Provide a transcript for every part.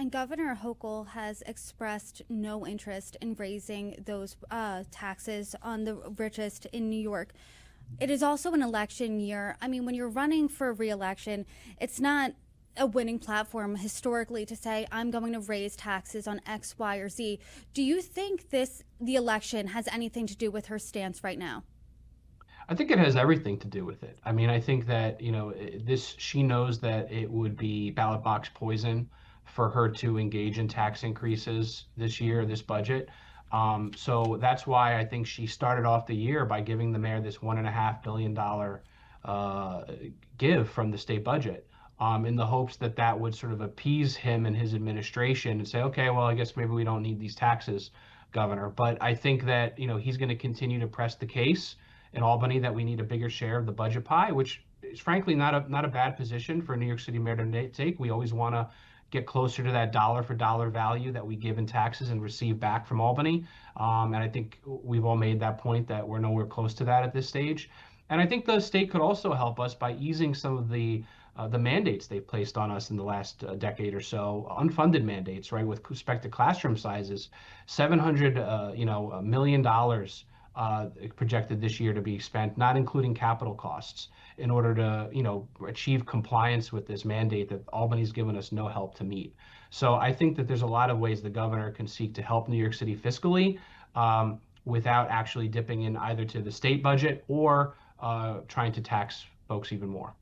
And Governor Hochul has expressed no interest in raising those taxes on the richest in New York. It is also an election year. I mean, when you're running for re-election, it's not a winning platform historically to say, I'm going to raise taxes on X, Y, or Z. Do you think the election has anything to do with her stance right now? I think it has everything to do with it. I mean, I think that, she knows that it would be ballot box poison for her to engage in tax increases this year, this budget. So that's why I think she started off the year by giving the mayor this $1.5 billion uh, give from the state budget, in the hopes that that would sort of appease him and his administration and say, okay, well, I guess maybe we don't need these taxes, Governor. But I think that, he's going to continue to press the case in Albany that we need a bigger share of the budget pie, which is frankly not a bad position for a New York City mayor to take. We always want to get closer to that dollar for dollar value that we give in taxes and receive back from Albany. And I think we've all made that point that we're nowhere close to that at this stage. And I think the state could also help us by easing some of the mandates they've placed on us in the last decade or so, unfunded mandates, right, with respect to classroom sizes, 700, million dollars projected this year to be spent, not including capital costs, in order to, achieve compliance with this mandate that Albany's given us no help to meet. So I think that there's a lot of ways the governor can seek to help New York City fiscally, without actually dipping in either to the state budget or trying to tax folks even more.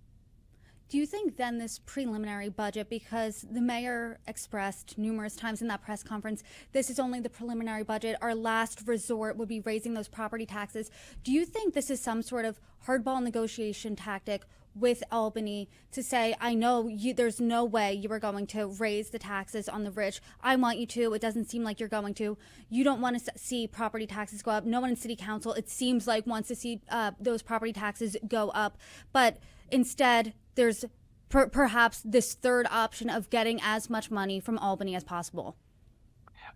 Do you think then this preliminary budget, because the mayor expressed numerous times in that press conference, this is only the preliminary budget, our last resort would be raising those property taxes. Do you think this is some sort of hardball negotiation tactic with Albany to say, I know there's no way you are going to raise the taxes on the rich. I want you to. It doesn't seem like you're going to. You don't want to see property taxes go up. No one in city council, it seems like, wants to see those property taxes go up. But instead, there's perhaps this third option of getting as much money from Albany as possible.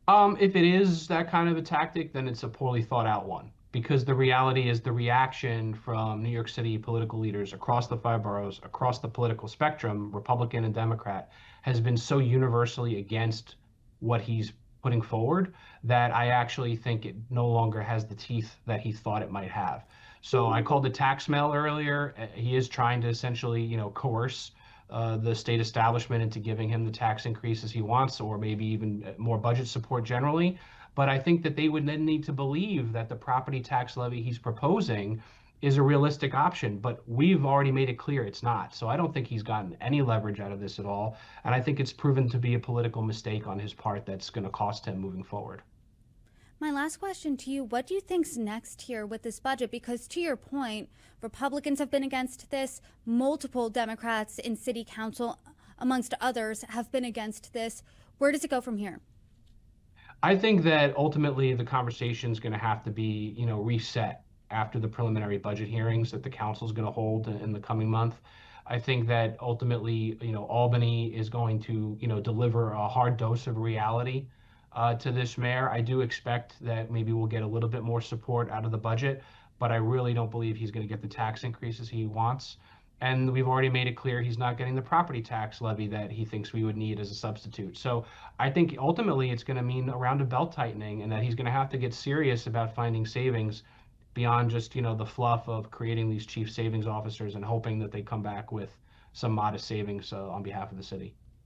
If it is that kind of a tactic, then it's a poorly thought out one. Because the reality is the reaction from New York City political leaders across the five boroughs, across the political spectrum, Republican and Democrat, has been so universally against what he's putting forward that I actually think it no longer has the teeth that he thought it might have. So I called it tax mail earlier. He is trying to essentially, coerce the state establishment into giving him the tax increases he wants, or maybe even more budget support generally. But I think that they would then need to believe that the property tax levy he's proposing is a realistic option. But we've already made it clear it's not. So I don't think he's gotten any leverage out of this at all. And I think it's proven to be a political mistake on his part that's going to cost him moving forward. My last question to you, what do you think's next here with this budget? Because to your point, Republicans have been against this. Multiple Democrats in city council, amongst others, have been against this. Where does it go from here? I think that ultimately the conversation is going to have to be, reset after the preliminary budget hearings that the council is going to hold in the coming month. I think that ultimately, Albany is going to, deliver a hard dose of reality to this mayor. I do expect that maybe we'll get a little bit more support out of the budget, but I really don't believe he's going to get the tax increases he wants. And we've already made it clear he's not getting the property tax levy that he thinks we would need as a substitute. So I think ultimately it's going to mean a round of belt tightening, and that he's going to have to get serious about finding savings beyond just, the fluff of creating these chief savings officers and hoping that they come back with some modest savings on behalf of the city.